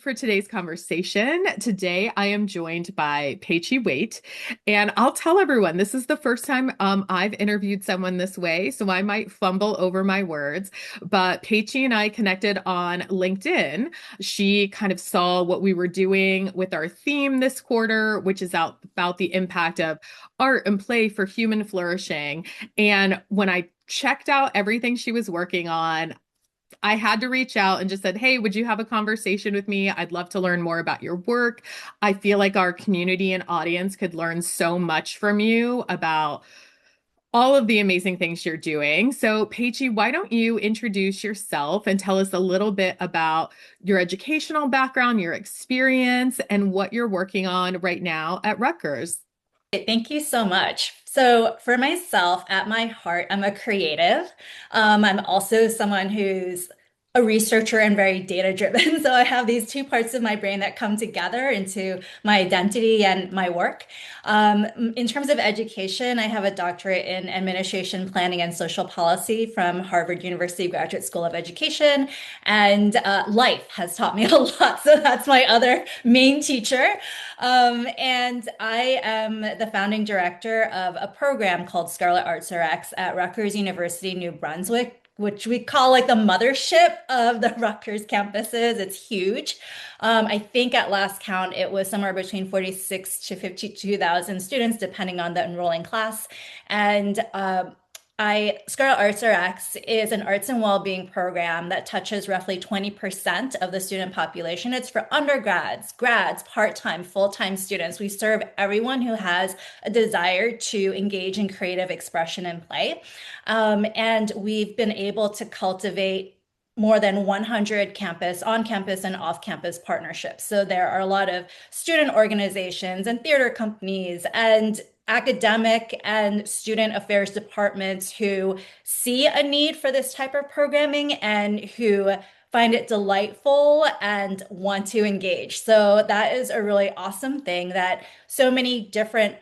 for today's conversation. Today, I am joined by Peichi Waite, and I'll tell everyone this is the first time I've interviewed someone this way, so I might fumble over my words. But Peichi and I connected on LinkedIn. She kind of saw what we were doing with our theme this quarter, which is out about the impact of art and play for human flourishing. And when I checked out everything she was working on, I had to reach out and just said, "Hey, would you have a conversation with me? I'd love to learn more about your work. I feel like our community and audience could learn so much from you about all of the amazing things you're doing." So, Peichi, why don't you introduce yourself and tell us a little bit about your educational background, your experience, and what you're working on right now at Rutgers? Thank you so much. So, for myself, at my heart, I'm a creative. I'm also someone who's a researcher and very data driven. So, I have these two parts of my brain that come together into my identity and my work. In terms of education, I have a doctorate in administration, planning, and social policy from Harvard University Graduate School of Education. And life has taught me a lot. So, that's my other main teacher. And I am the founding director of a program called Scarlet Arts Rx at Rutgers University New Brunswick, which we call like the mothership of the Rutgers campuses. It's huge. I think at last count, it was somewhere between 46 to 52,000 students, depending on the enrolling class. And Scarlet Arts Rx is an arts and well-being program that touches roughly 20% of the student population. It's for undergrads, grads, part-time, full-time students. We serve everyone who has a desire to engage in creative expression and play. And we've been able to cultivate more than 100 on-campus and off-campus partnerships. So there are a lot of student organizations and theater companies and academic and student affairs departments who see a need for this type of programming and who find it delightful and want to engage. So that is a really awesome thing that so many different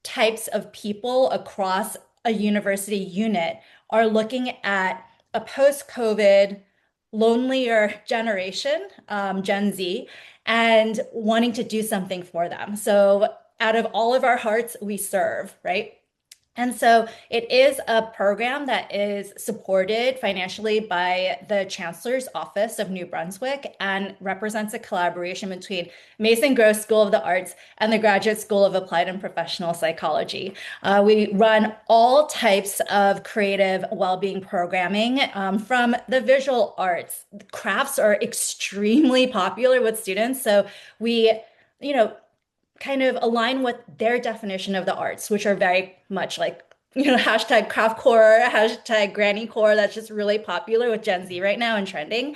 types of people across a university unit are looking at a post-COVID lonelier generation, Gen Z, and wanting to do something for them. So out of all of our hearts, we serve, right? And so it is a program that is supported financially by the Chancellor's Office of New Brunswick and represents a collaboration between Mason Gross School of the Arts and the Graduate School of Applied and Professional Psychology. We run all types of creative well-being programming from the visual arts. Crafts are extremely popular with students. So we, you know, kind of align with their definition of the arts, which are very much like, hashtag craftcore, hashtag grannycore. That's just really popular with Gen Z right now and trending.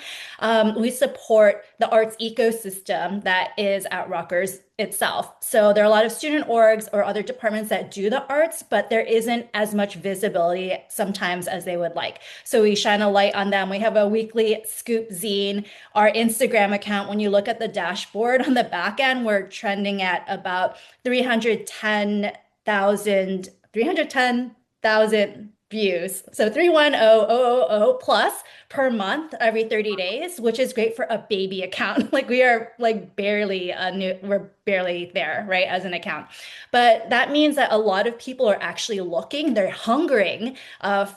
We support the arts ecosystem that is at Rutgers itself. So there are a lot of student orgs or other departments that do the arts, but there isn't as much visibility sometimes as they would like. So we shine a light on them. We have a weekly scoop zine, our Instagram account. When you look at the dashboard on the back end, we're trending at about 310,000 views. So 310,000 plus per month every 30 days, which is great for a baby account. Like we are like we're barely there, right, as an account. But that means that a lot of people are actually looking, they're hungering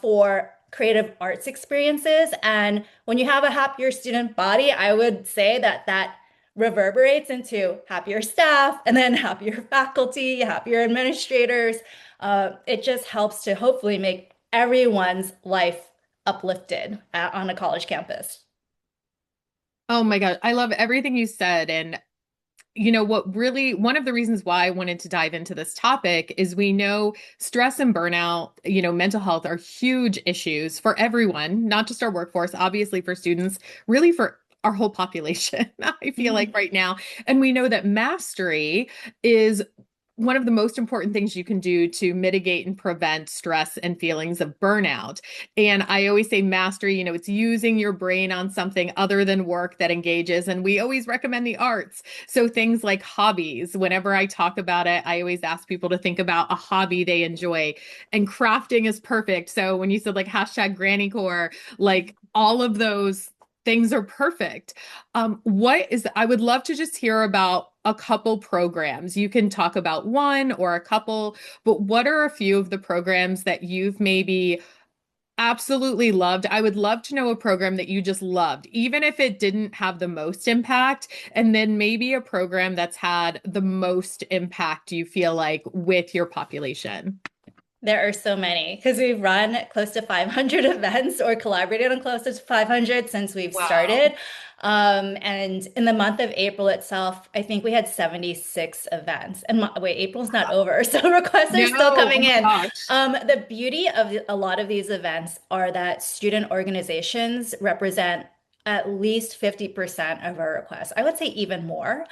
for creative arts experiences. And when you have a happier student body, I would say that that reverberates into happier staff and then happier faculty, happier administrators. It just helps to hopefully make everyone's life uplifted on a college campus. Oh my God, I love everything you said. And one of the reasons why I wanted to dive into this topic is we know stress and burnout, mental health are huge issues for everyone, not just our workforce, obviously for students, really for our whole population, I feel like Mhm. right now. And we know that mastery is one of the most important things you can do to mitigate and prevent stress and feelings of burnout. And I always say mastery, it's using your brain on something other than work that engages. And we always recommend the arts. So things like hobbies, whenever I talk about it, I always ask people to think about a hobby they enjoy. And crafting is perfect. So when you said like hashtag grannycore, like all of those Things are perfect. I would love to just hear about a couple programs. You can talk about one or a couple, but what are a few of the programs that you've maybe absolutely loved? I would love to know a program that you just loved, even if it didn't have the most impact, and then maybe a program that's had the most impact, you feel like, with your population. There are so many because we've run close to 500 events or collaborated on close to 500 since we've Wow. started. And in the month of April itself, I think we had 76 events. And wait, April's not over, so requests are No, still oh coming my in. gosh. The beauty of a lot of these events are that student organizations represent at least 50% of our requests. I would say even more,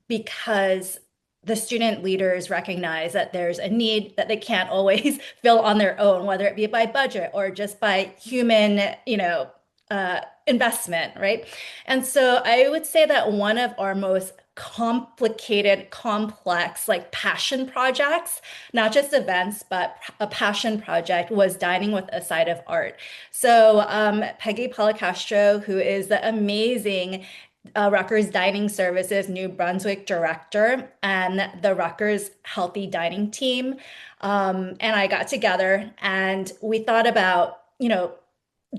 because the student leaders recognize that there's a need that they can't always fill on their own, whether it be by budget or just by human, investment, right? And so I would say that one of our most complicated, complex, like passion projects, not just events, but a passion project was dining with a side of art. So Peggy Policastro, who is the amazing Rutgers Dining Services New Brunswick director and the Rutgers Healthy Dining team. And I got together and we thought about,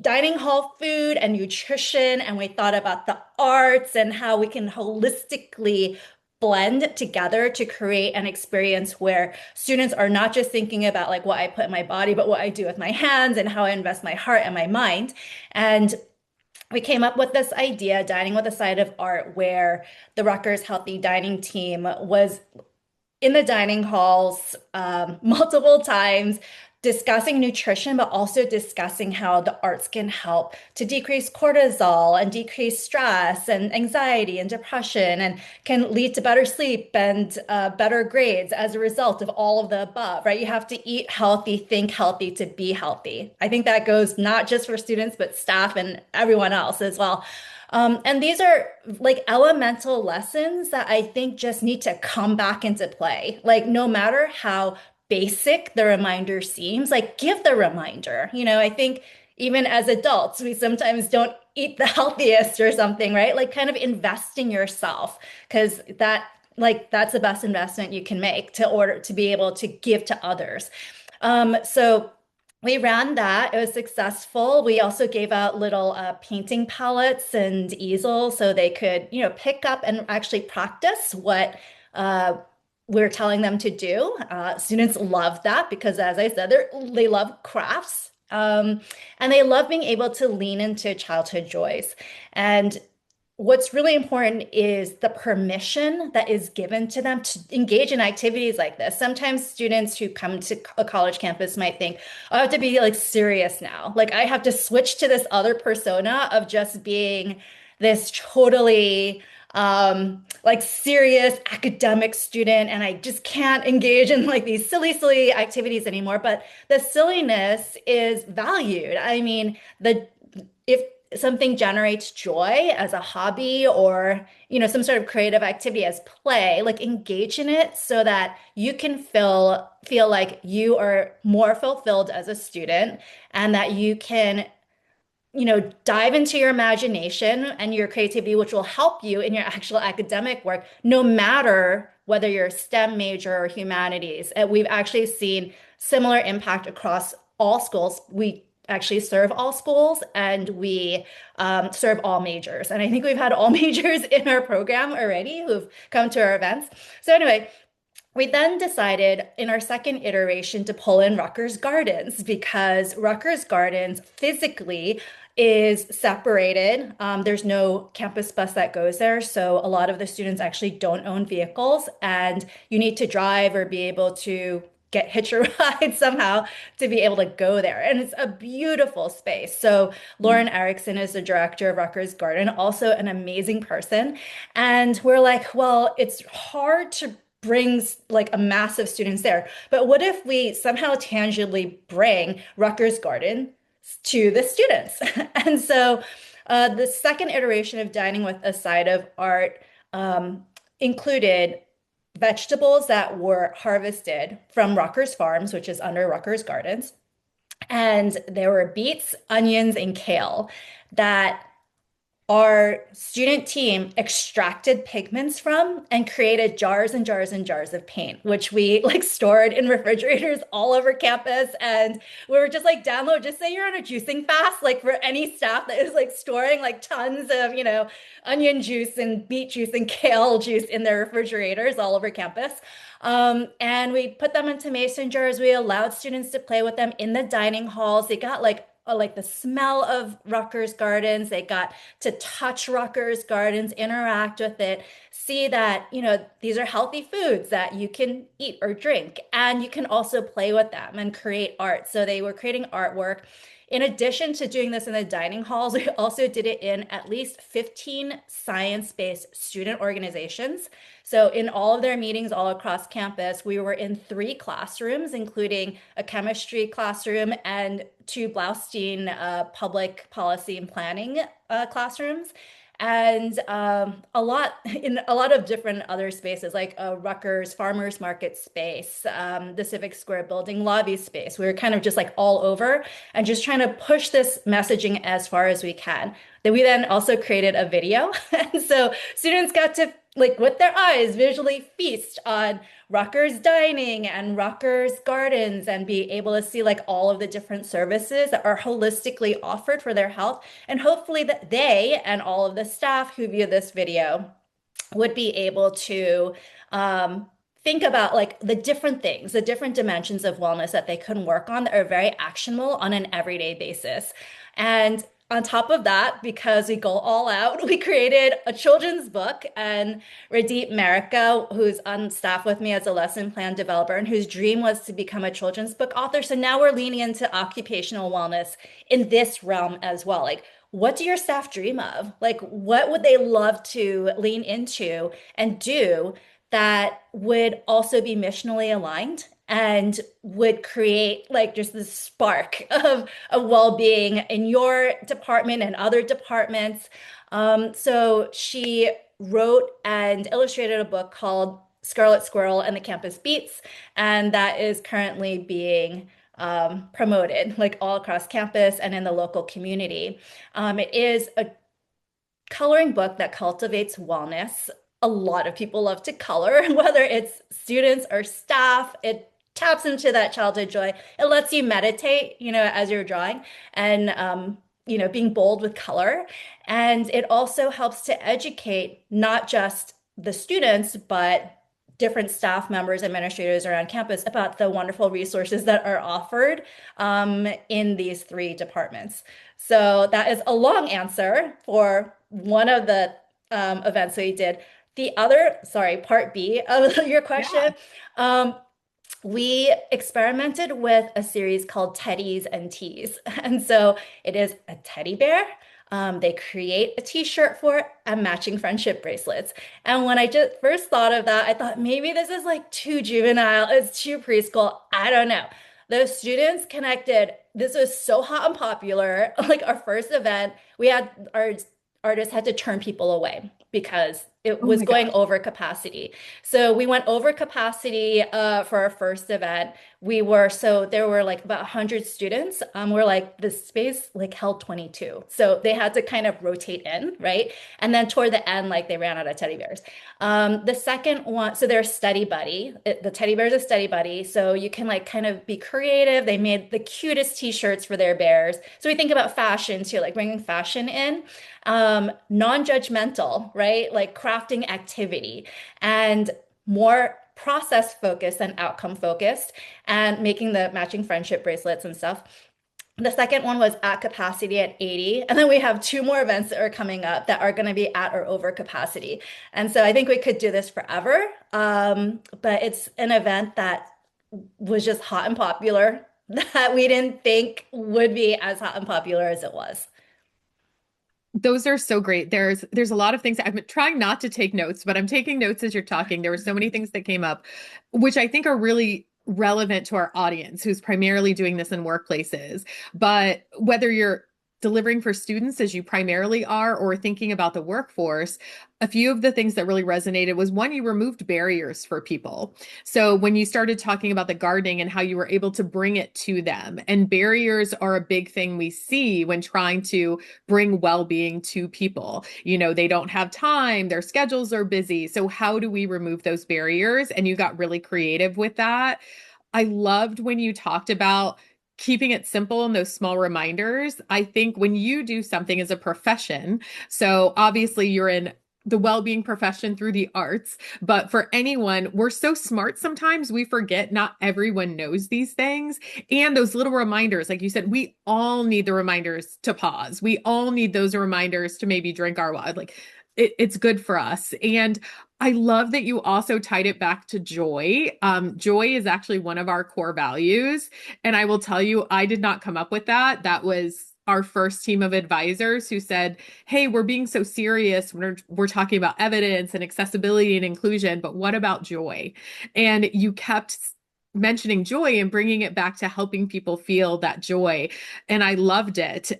dining hall food and nutrition, and we thought about the arts and how we can holistically blend together to create an experience where students are not just thinking about like what I put in my body, but what I do with my hands and how I invest my heart and my mind. And we came up with this idea, dining with a side of art, where the Rutgers Healthy Dining team was in the dining halls multiple times discussing nutrition, but also discussing how the arts can help to decrease cortisol and decrease stress and anxiety and depression and can lead to better sleep and better grades as a result of all of the above, right? You have to eat healthy, think healthy to be healthy. I think that goes not just for students, but staff and everyone else as well. And these are like elemental lessons that I think just need to come back into play. Like, no matter how basic the reminder seems, like, give the reminder. I think even as adults, we sometimes don't eat the healthiest or something, right? Like, kind of invest in yourself because that's the best investment you can make to order to be able to give to others. So we ran that. It was successful. We also gave out little painting palettes and easels so they could, pick up and actually practice what we're telling them to do. Students love that because, as I said, they love crafts. And they love being able to lean into childhood joys. And what's really important is the permission that is given to them to engage in activities like this. Sometimes students who come to a college campus might think, "Oh, I have to be like serious now. Like I have to switch to this other persona of just being this totally like serious academic student, and I just can't engage in like these silly activities anymore." But the silliness is valued. I mean, if something generates joy as a hobby or some sort of creative activity as play, like engage in it so that you can feel like you are more fulfilled as a student and that you can dive into your imagination and your creativity, which will help you in your actual academic work, no matter whether you're a STEM major or humanities. And we've actually seen similar impact across all schools. We actually serve all schools and we serve all majors. And I think we've had all majors in our program already who've come to our events. So anyway, we then decided in our second iteration to pull in Rutgers Gardens because Rutgers Gardens physically is separated. There's no campus bus that goes there. So a lot of the students actually don't own vehicles and you need to drive or be able to hitch a ride somehow to be able to go there. And it's a beautiful space. So Lauren Erickson is the director of Rutgers Garden, also an amazing person. And we're like, well, it's hard to brings like a mass of students there. But what if we somehow tangibly bring Rutgers Garden to the students? And so the second iteration of dining with a side of art included vegetables that were harvested from Rutgers Farms, which is under Rutgers Gardens. And there were beets, onions, and kale that our student team extracted pigments from and created jars and jars and jars of paint, which we like stored in refrigerators all over campus. And we were just like, download, just say you're on a juicing fast, like for any staff that is like storing like tons of, onion juice and beet juice and kale juice in their refrigerators all over campus. And we put them into mason jars. We allowed students to play with them in the dining halls. They got like the smell of Rutgers gardens. They got to touch Rutgers gardens, interact with it, see that, these are healthy foods that you can eat or drink, and you can also play with them and create art. So they were creating artwork. In addition to doing this in the dining halls, we also did it in at least 15 science-based student organizations. So in all of their meetings all across campus, we were in 3 classrooms, including a chemistry classroom and 2 Blaustein public policy and planning classrooms, and a lot of different other spaces like Rutgers Farmers Market space, the Civic Square building lobby space. We were kind of just like all over and just trying to push this messaging as far as we can. Then we then also created a video, and so students got to like with their eyes visually feast on Rutgers dining and Rutgers gardens and be able to see like all of the different services that are holistically offered for their health. And hopefully that they and all of the staff who view this video would be able to think about like the different things, the different dimensions of wellness that they can work on that are very actionable on an everyday basis. And on top of that, because we go all out, we created a children's book, and Radeep Marika, who's on staff with me as a lesson plan developer and whose dream was to become a children's book author. So now we're leaning into occupational wellness in this realm as well. Like, what do your staff dream of? Like, what would they love to lean into and do that would also be missionally aligned and would create like just this spark of well-being in your department and other departments. So she wrote and illustrated a book called Scarlet Squirrel and the Campus Beats, and that is currently being promoted like all across campus and in the local community. It is a coloring book that cultivates wellness. A lot of people love to color, whether it's students or staff. It taps into that childhood joy. It lets you meditate, as you're drawing and, being bold with color. And it also helps to educate not just the students, but different staff members, administrators around campus about the wonderful resources that are offered in these 3 departments. So that is a long answer for one of the events that we did. The other, sorry, part B of your question, we experimented with a series called Teddies and Tees. And so it is a teddy bear. They create a t-shirt for it and matching friendship bracelets. And when I just first thought of that, I thought maybe this is like too juvenile, it's too preschool. I don't know. Those students connected. This was so hot and popular. Like our first event, we had our artists had to turn people away because it Oh was my going gosh. over capacity. So we went over capacity for our first event. So there were like about 100 students. We're like the space like held 22. So they had to kind of rotate in, right? And then toward the end, like they ran out of teddy bears. The second one, so they're study buddy. The teddy bear's a study buddy. So you can like kind of be creative. They made the cutest t-shirts for their bears. So we think about fashion too, like bringing fashion in. Non-judgmental, right? Like crafting activity and more process focused than outcome focused and making the matching friendship bracelets and stuff. The second one was at capacity at 80. And then we have 2 more events that are coming up that are going to be at or over capacity. And so I think we could do this forever. But it's an event that was just hot and popular that we didn't think would be as hot and popular as it was. Those are so great. There's a lot of things. I'm trying not to take notes, but I'm taking notes as you're talking. There were so many things that came up, which I think are really relevant to our audience who's primarily doing this in workplaces. But whether you're delivering for students as you primarily are, or thinking about the workforce, a few of the things that really resonated was one, you removed barriers for people. So when you started talking about the gardening and how you were able to bring it to them, and barriers are a big thing we see when trying to bring well-being to people. They don't have time, their schedules are busy. So how do we remove those barriers? And you got really creative with that. I loved when you talked about keeping it simple and those small reminders. I think when you do something as a profession, so obviously you're in the well-being profession through the arts, but for anyone, we're so smart sometimes we forget not everyone knows these things. And those little reminders, like you said, we all need the reminders to pause. We all need those reminders to maybe drink our water. Like it's good for us. And I love that you also tied it back to joy. Joy is actually one of our core values. And I will tell you, I did not come up with that. That was our first team of advisors who said, hey, we're being so serious when we're talking about evidence and accessibility and inclusion, but what about joy? And you kept mentioning joy and bringing it back to helping people feel that joy. And I loved it.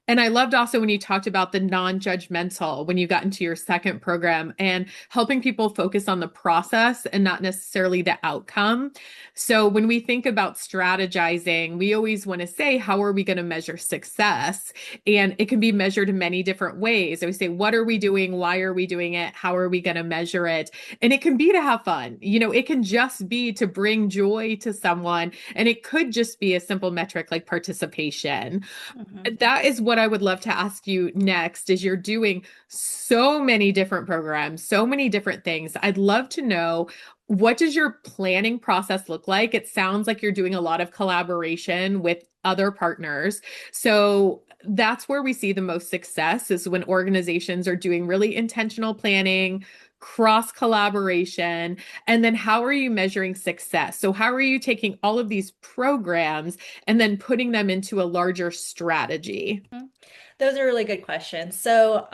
And I loved also when you talked about the non-judgmental, when you got into your second program and helping people focus on the process and not necessarily the outcome. So when we think about strategizing, we always want to say, how are we going to measure success? And it can be measured in many different ways. So we say, what are we doing? Why are we doing it? How are we going to measure it? And it can be to have fun. It can just be to bring joy to someone. And it could just be a simple metric like participation. Mhm. That is what I would love to ask you next is you're doing so many different programs, so many different things. I'd love to know, what does your planning process look like? It sounds like you're doing a lot of collaboration with other partners. So that's where we see the most success is when organizations are doing really intentional planning, cross collaboration, and then how are you measuring success? So how are you taking all of these programs and then putting them into a larger strategy? Mhm. Those are really good questions. So,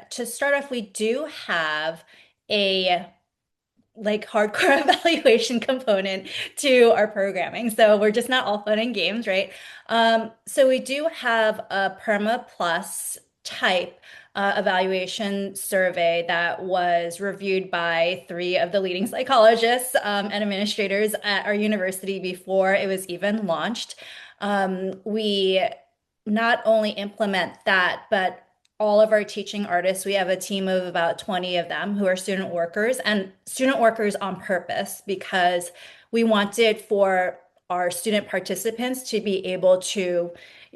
to start off, we do have a hardcore evaluation component to our programming. So we're just not all fun and games, right? So we do have a Perma Plus type evaluation survey that was reviewed by three of the leading psychologists and administrators at our university before it was even launched. We not only implement that, but all of our teaching artists, we have a team of about 20 of them who are student workers and student workers on purpose because we wanted for our student participants to be able to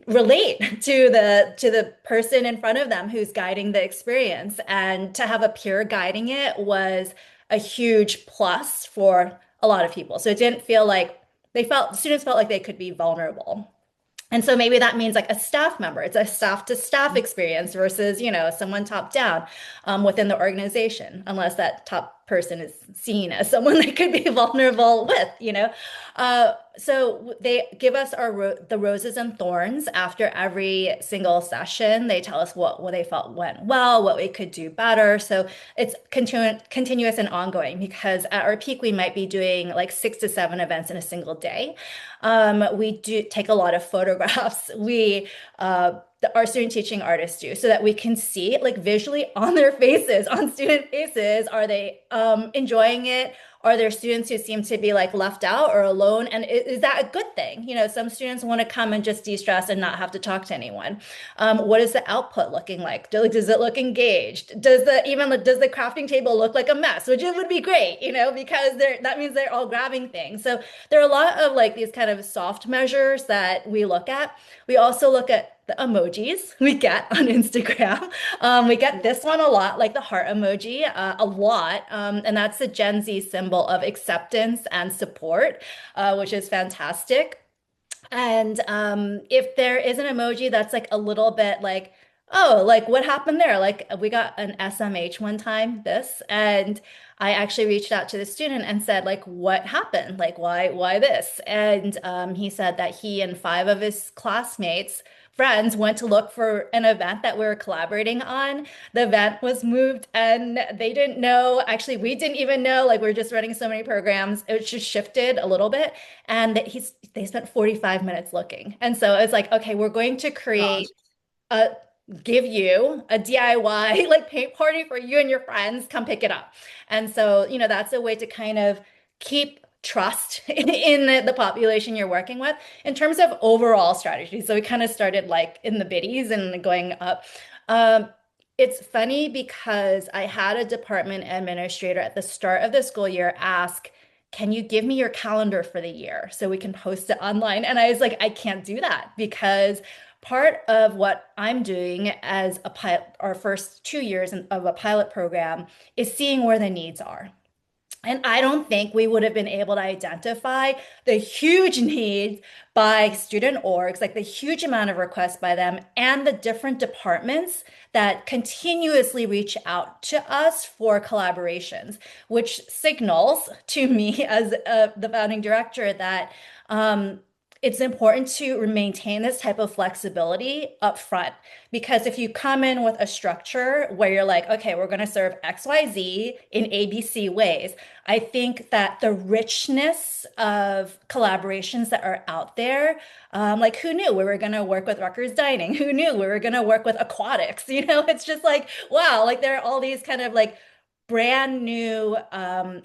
relate to the person in front of them who's guiding the experience, and to have a peer guiding it was a huge plus for a lot of people. So it didn't feel like students felt like they could be vulnerable. And so maybe that means like a staff member. It's a staff to staff experience versus, someone top down within the organization, unless that top person is seen as someone they could be vulnerable with. So they give us the roses and thorns after every single session. They tell us what they felt went well, what we could do better. So it's continuous and ongoing because at our peak, we might be doing like 6 to 7 events in a single day. We do take a lot of photographs. Our student teaching artists do so that we can see like visually on their faces, on student faces, are they enjoying it? Are there students who seem to be like left out or alone? And is that a good thing? Some students want to come and just de-stress and not have to talk to anyone. What is the output looking like? Does it look engaged? Does the crafting table look like a mess? Which it would be great, because that means they're all grabbing things. So there are a lot of like these kind of soft measures that we look at. We also look at the emojis we get on Instagram. We get this one a lot, like the heart emoji, a lot. And that's the Gen Z symbol of acceptance and support, which is fantastic. And if there is an emoji that's like a little bit like, oh, like what happened there? Like we got an SMH one time, and I actually reached out to the student and said, like, what happened? Like, why this? And he said that he and five of his friends went to look for an event that we were collaborating on. The event was moved and they didn't know. Actually, we didn't even know. Like, we are just running so many programs. It just shifted a little bit. And they spent 45 minutes looking. And so it's like, okay, we're going to Gosh. create uh, give you a DIY like paint party for you and your friends. Come pick it up. And so, that's a way to kind of keep trust in the population you're working with in terms of overall strategy. So we kind of started like in the biddies and going up. Um, it's funny because I had a department administrator at the start of the school year ask, can you give me your calendar for the year so we can post it online? And I was like, I can't do that because part of what I'm doing as a pilot, our first 2 years of a pilot program, is seeing where the needs are. And I don't think we would have been able to identify the huge needs by student orgs, like the huge amount of requests by them, and the different departments that continuously reach out to us for collaborations, which signals to me as the founding director that it's important to maintain this type of flexibility up front. Because if you come in with a structure where you're like, okay, we're going to serve XYZ in ABC ways, I think that the richness of collaborations that are out there, like who knew we were going to work with Rutgers Dining? Who knew we were going to work with aquatics? It's just like, wow, like there are all these kind of like brand new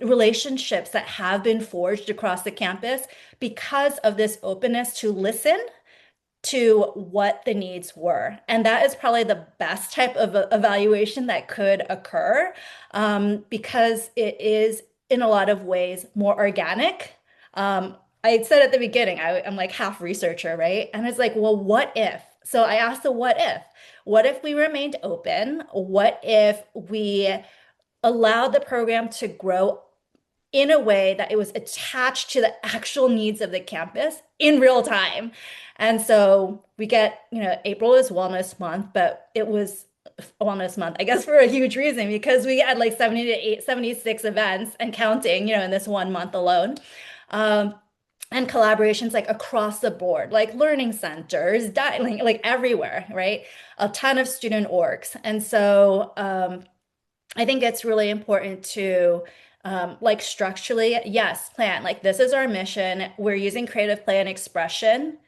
relationships that have been forged across the campus because of this openness to listen to what the needs were. And that is probably the best type of evaluation that could occur because it is, in a lot of ways, more organic. I said at the beginning, I'm like half researcher, right? And it's like, well, what if? So I asked the what if. What if we remained open? What if we allowed the program to grow in a way that it was attached to the actual needs of the campus in real time? And so we get, April is Wellness Month, but it was Wellness Month, I guess, for a huge reason because we had like 70 to 76 events and counting, in this 1 month alone. Um, and collaborations like across the board, like learning centers, dialing, like everywhere, right? A ton of student orgs. And so I think it's really important to like structurally, yes, plan. Like this is our mission. We're using creative play and expression.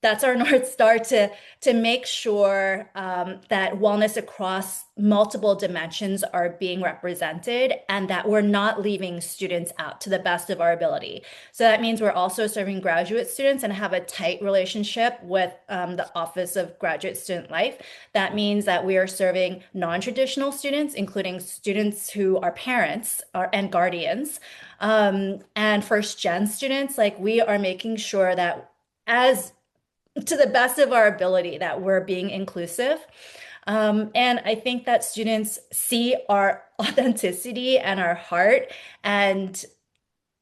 That's our North Star to make sure that wellness across multiple dimensions are being represented and that we're not leaving students out to the best of our ability. So that means we're also serving graduate students and have a tight relationship with the Office of Graduate Student Life. That means that we are serving non-traditional students, including students who are parents and guardians, and first gen students. Like we are making sure that as to the best of our ability that we're being inclusive. And I think that students see our authenticity and our heart, and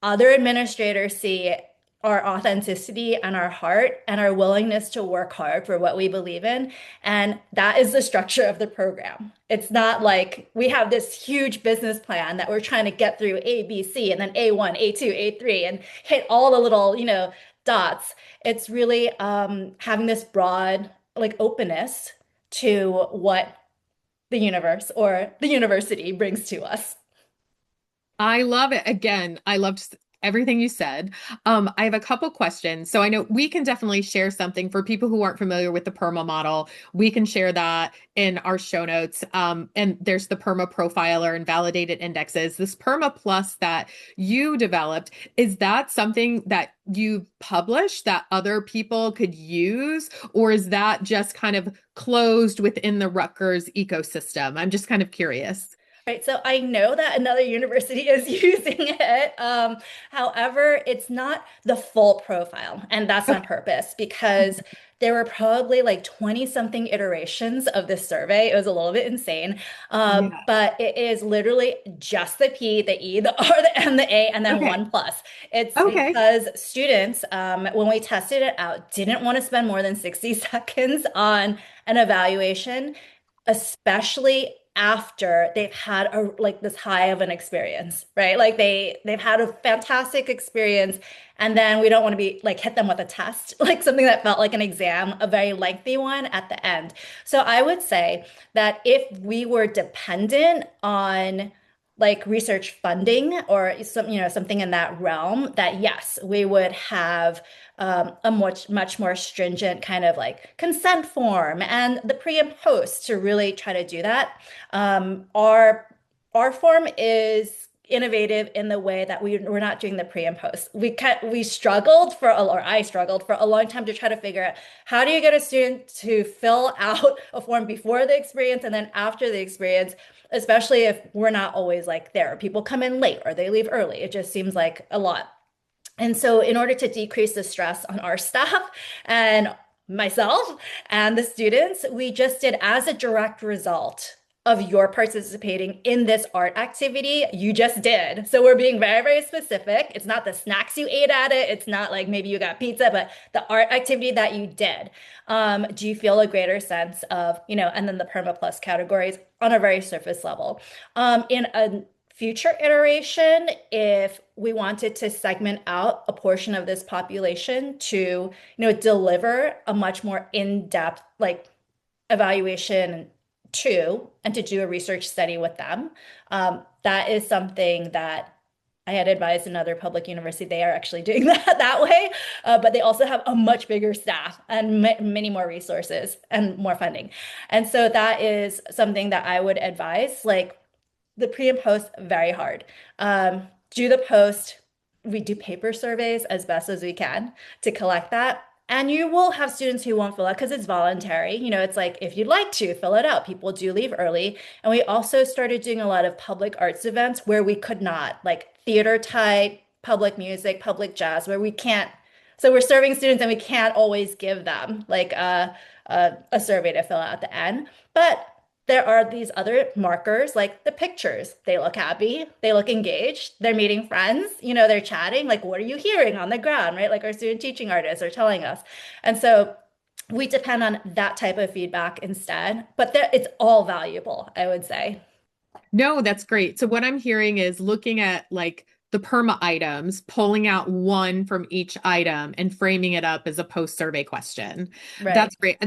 other administrators see our authenticity and our heart and our willingness to work hard for what we believe in. And that is the structure of the program. It's not like we have this huge business plan that we're trying to get through A, B, C, and then A1, A2, A3, and hit all the little, dots. It's really having this broad, like openness to what the universe or the university brings to us. I love it. Again, I loved everything you said. I have a couple questions. So I know we can definitely share something for people who aren't familiar with the PERMA model. We can share that in our show notes. And there's the PERMA profiler and validated indexes. This PERMA Plus that you developed, is that something that you published that other people could use, or is that just kind of closed within the Rutgers ecosystem? I'm just kind of curious. Right, so I know that another university is using it. However, it's not the full profile, and that's on Okay. purpose because there were probably like 20 something iterations of this survey. It was a little bit insane. Yeah. But it is literally just the P, the E, the R, the M, the A, and then Okay. one plus. It's Okay. because students, when we tested it out, didn't want to spend more than 60 seconds on an evaluation, especially after they've had a like this high of an experience, right? Like they've had a fantastic experience, and then we don't want to be like hit them with a test, like something that felt like an exam, a very lengthy one at the end. So I would say that if we were dependent on like research funding or something in that realm, that yes, we would have a much more stringent kind of like consent form and the pre and post to really try to do that. Our form is innovative in the way that we're not doing the pre and post. We struggled or I struggled for a long time to try to figure out how do you get a student to fill out a form before the experience and then after the experience, especially if we're not always like there. People come in late or they leave early. It just seems like a lot. And so, in order to decrease the stress on our staff and myself and the students, we just did as a direct result of your participating in this art activity, you just did. So we're being very, very specific. It's not the snacks you ate at it. It's not like maybe you got pizza, but the art activity that you did. Do you feel a greater sense of, and then the perma plus categories on a very surface level. In a future iteration, if we wanted to segment out a portion of this population to, deliver a much more in-depth like evaluation and to do a research study with them. That is something that I had advised another public university. They are actually doing that way, but they also have a much bigger staff and many more resources and more funding. And so that is something that I would advise, like the pre and post, very hard. Do the post. We do paper surveys as best as we can to collect that. And you will have students who won't fill out because it's voluntary. It's like if you'd like to fill it out, people do leave early. And we also started doing a lot of public arts events where we could not, like theater type, public music, public jazz, where we can't. So we're serving students and we can't always give them like a survey to fill out at the end. But there are these other markers like the pictures. They look happy, they look engaged, they're meeting friends, they're chatting. Like, what are you hearing on the ground, right? Like our student teaching artists are telling us. And so we depend on that type of feedback instead, but it's all valuable, I would say. No, that's great. So what I'm hearing is looking at like the perma items, pulling out one from each item and framing it up as a post-survey question. Right. That's great.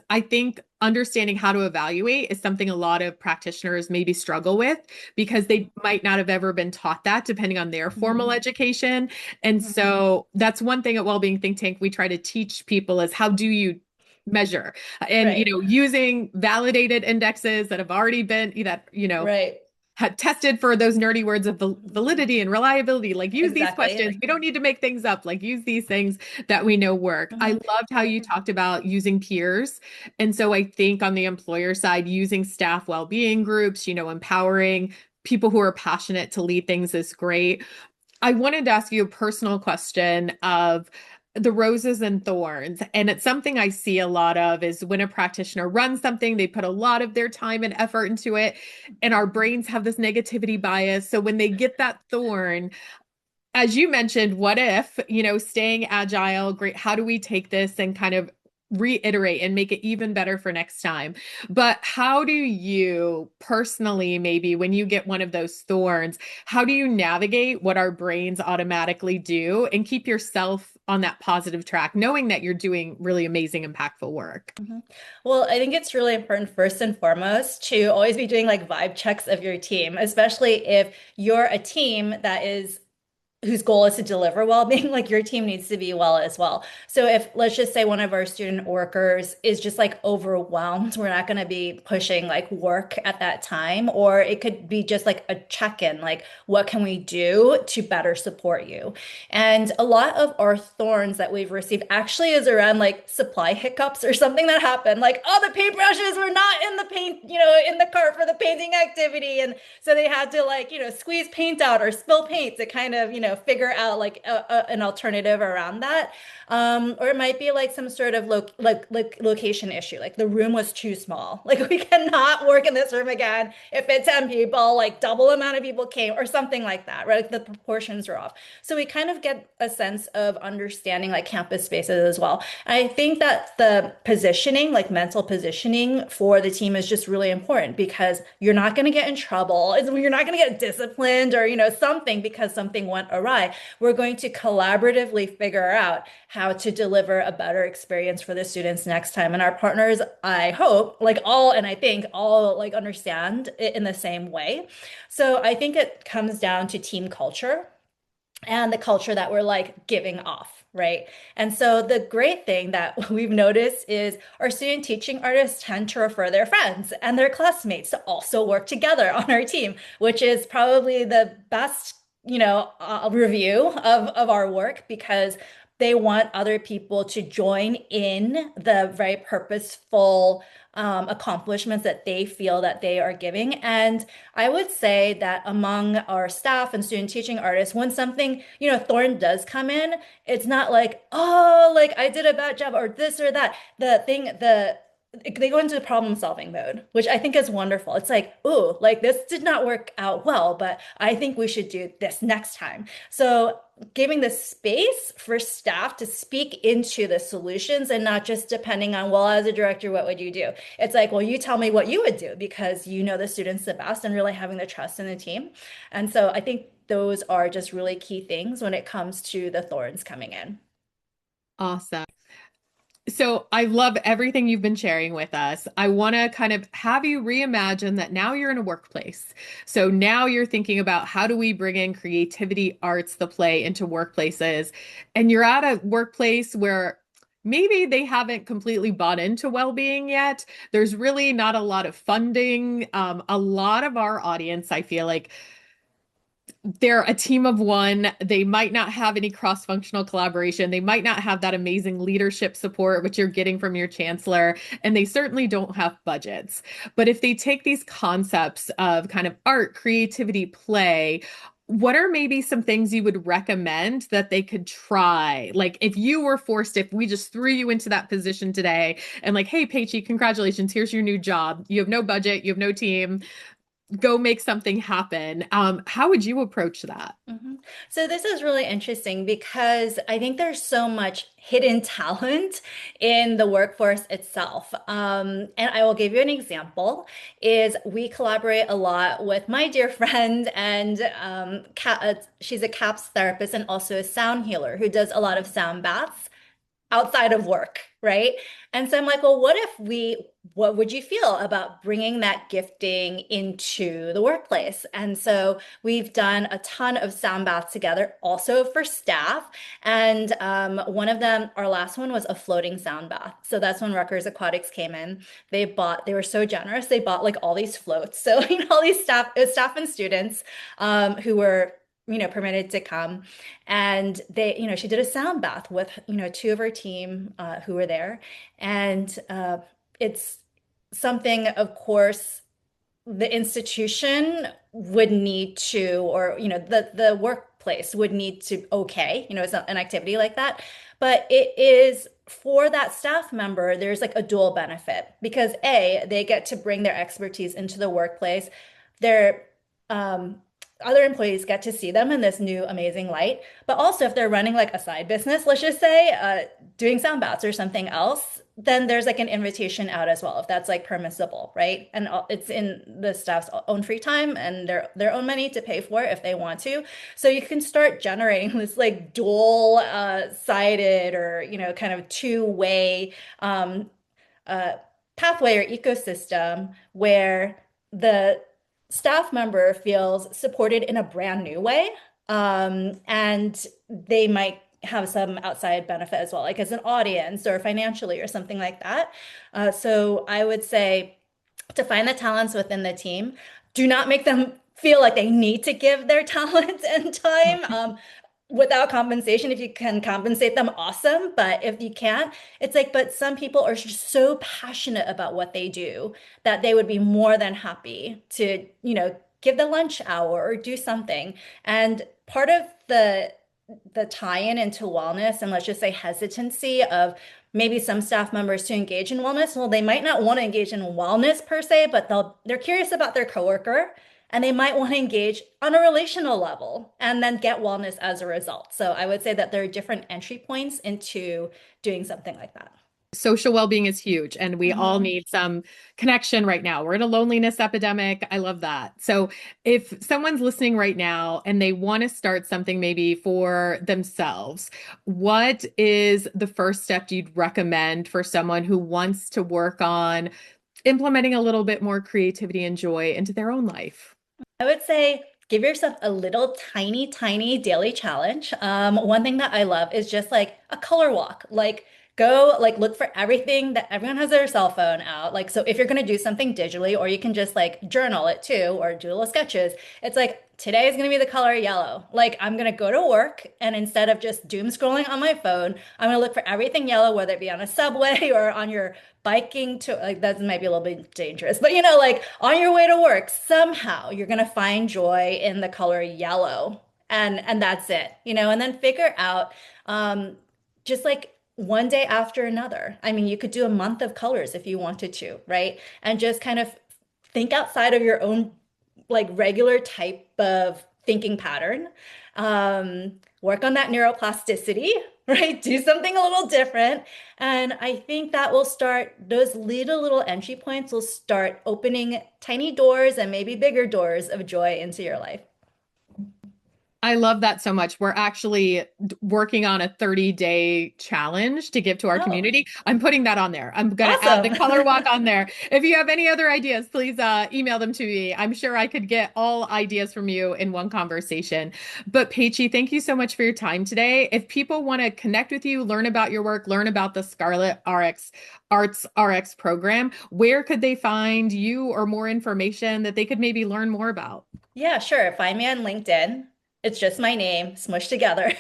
I think understanding how to evaluate is something a lot of practitioners maybe struggle with because they might not have ever been taught that depending on their formal Mhm. education. And Mhm. so that's one thing at Wellbeing Think Tank we try to teach people is how do you measure and Right. using validated indexes that have already been Right. tested for those nerdy words of validity and reliability. Like use these Exactly. questions. We don't need to make things up. Like use these things that we know work. I Mhm. loved how you talked about using peers. And so I think on the employer side, using staff well-being groups, empowering people who are passionate to lead things is great. I wanted to ask you a personal question of the roses and thorns. And it's something I see a lot of is when a practitioner runs something, they put a lot of their time and effort into it. And our brains have this negativity bias. So when they get that thorn, as you mentioned, what if, staying agile, great. How do we take this and kind of reiterate and make it even better for next time? But how do you personally, maybe when you get one of those thorns, how do you navigate what our brains automatically do and keep yourself on that positive track, knowing that you're doing really amazing, impactful work? Mhm. Well, I think it's really important, first and foremost, to always be doing like vibe checks of your team, especially if you're a team that is whose goal is to deliver well-being, like your team needs to be well as well. So if let's just say one of our student workers is just like overwhelmed, we're not going to be pushing like work at that time, or it could be just like a check-in, like what can we do to better support you? And a lot of our thorns that we've received actually is around like supply hiccups or something that happened, like oh the paintbrushes were not in the paint, in the cart for the painting activity, and so they had to like squeeze paint out or spill paint to kind of figure out like an alternative around that. Or it might be like some sort of location issue, like the room was too small. Like we cannot work in this room again if it's 10 people, like double amount of people came or something like that, right? Like the proportions are off. So we kind of get a sense of understanding like campus spaces as well. And I think that the positioning, like mental positioning for the team is just really important because you're not going to get in trouble. You're not going to get disciplined or, something because something went awry, we're going to collaboratively figure out how to deliver a better experience for the students next time. And our partners, I hope, like all, and I think all like understand it in the same way. So I think it comes down to team culture and the culture that we're like giving off, right? And so the great thing that we've noticed is our student teaching artists tend to refer their friends and their classmates to also work together on our team, which is probably the best, review of our work because they want other people to join in the very purposeful accomplishments that they feel that they are giving. And I would say that among our staff and student teaching artists, when something, thorn does come in, it's not like, oh, like I did a bad job or this or that. They go into the problem solving mode, which I think is wonderful. It's like, oh, like this did not work out well, but I think we should do this next time. So giving the space for staff to speak into the solutions and not just depending on, well, as a director, what would you do? It's like, well, you tell me what you would do because you know the students the best and really having the trust in the team. And so I think those are just really key things when it comes to the thorns coming in. Awesome. So I love everything you've been sharing with us. I want to kind of have you reimagine that now you're in a workplace. So now you're thinking about how do we bring in creativity, arts, the play into workplaces. And you're at a workplace where maybe they haven't completely bought into well-being yet. There's really not a lot of funding. A lot of our audience, I feel like, they're a team of one. They might not have any cross-functional collaboration. They might not have that amazing leadership support, which you're getting from your chancellor, and they certainly don't have budgets. But if they take these concepts of kind of art, creativity, play, what are maybe some things you would recommend that they could try? Like if you were forced, if we just threw you into that position today and like, hey, Peichi, congratulations, here's your new job. You have no budget, you have no team, go make something happen. How would you approach that? Mhm. So this is really interesting because I think there's so much hidden talent in the workforce itself. And I will give you an example is we collaborate a lot with my dear friend and she's a CAPS therapist and also a sound healer who does a lot of sound baths outside of work, right? And so I'm like, well, what would you feel about bringing that gifting into the workplace? And so we've done a ton of sound baths together, also for staff. And one of them, our last one was a floating sound bath. So that's when Rutgers Aquatics came in. They were so generous. They bought like all these floats. So, all these staff and students who were permitted to come. And she did a sound bath with, two of her team who were there. And it's something, of course, the institution would need to, or, the workplace would need to, okay, it's not an activity like that. But it is for that staff member, there's like a dual benefit because A, they get to bring their expertise into the workplace. They're, other employees get to see them in this new amazing light. But also, if they're running like a side business, let's just say doing sound baths or something else, then there's like an invitation out as well, if that's like permissible, right? And it's in the staff's own free time and their own money to pay for it if they want to. So you can start generating this like dual sided or kind of two-way uh, pathway or ecosystem where the staff member feels supported in a brand new way. And they might have some outside benefit as well, like as an audience or financially or something like that. So I would say to find the talents within the team, do not make them feel like they need to give their talent and time. Without compensation. If you can compensate them, awesome. But if you can't, it's like, but some people are just so passionate about what they do that they would be more than happy to, give the lunch hour or do something. And part of the tie-in into wellness and let's just say hesitancy of maybe some staff members to engage in wellness, well, they might not want to engage in wellness per se, but they're curious about their coworker and they might want to engage on a relational level and then get wellness as a result. So I would say that there are different entry points into doing something like that. Social well-being is huge, and we all Mhm. need some connection right now. We're in a loneliness epidemic. I love that. So if someone's listening right now and they want to start something maybe for themselves, what is the first step you'd recommend for someone who wants to work on implementing a little bit more creativity and joy into their own life? I would say give yourself a little tiny, tiny daily challenge. One thing that I love is just like a color walk. Like go like look for everything that everyone has their cell phone out. Like so if you're gonna do something digitally, or you can just like journal it too, or do little sketches. It's like today is gonna be the color yellow. Like I'm gonna go to work and instead of just doom scrolling on my phone, I'm gonna look for everything yellow, whether it be on a subway or on your biking to like that might be a little bit dangerous, but like on your way to work, somehow you're gonna find joy in the color yellow, and that's it, and then figure out just like one day after another. I mean, you could do a month of colors if you wanted to, right? And just kind of think outside of your own like regular type of thinking pattern. Work on that neuroplasticity, right? Do something a little different. And I think that will start, those little entry points will start opening tiny doors and maybe bigger doors of joy into your life. I love that so much. We're actually working on a 30-day challenge to give to our Oh, community. I'm putting that on there. I'm going to add the awesome. color walk on there. If you have any other ideas, please email them to me. I'm sure I could get all ideas from you in one conversation. But Peichi, thank you so much for your time today. If people want to connect with you, learn about your work, learn about the Scarlet Arts Rx program, where could they find you or more information that they could maybe learn more about? Yeah, sure. Find me on LinkedIn. It's just my name smushed together.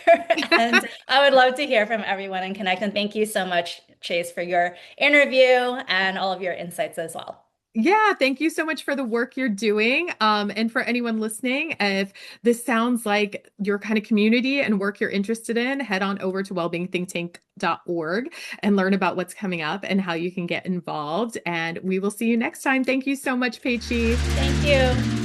And I would love to hear from everyone and connect. And thank you so much, Chase, for your interview and all of your insights as well. Yeah, thank you so much for the work you're doing. And for anyone listening, if this sounds like your kind of community and work you're interested in, head on over to wellbeingthinktank.org and learn about what's coming up and how you can get involved. And we will see you next time. Thank you so much, Peichi. Thank you.